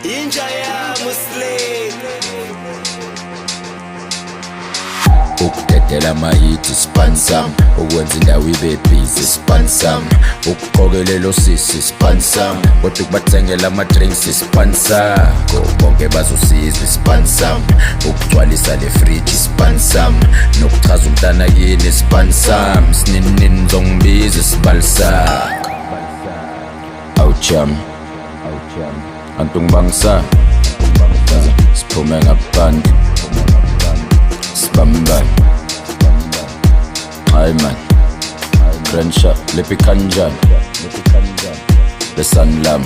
Inja ya Muslim ukudedela amahithi spansam, ukwenza indawo ibe busy spansam, ukuqokelela osisi spansam, kodwa ukubathengela ama-drinks spansam, bonke bazosiza spansam, ukugcwalisa le fridge spansam, nokuchaza umntana kini spansam, sininini ngizongibiza sibalisam. Awujam antu ngibangisa siphume ngaphandle sibambane, hayi man Crenshaw lephi kanjani lesanlam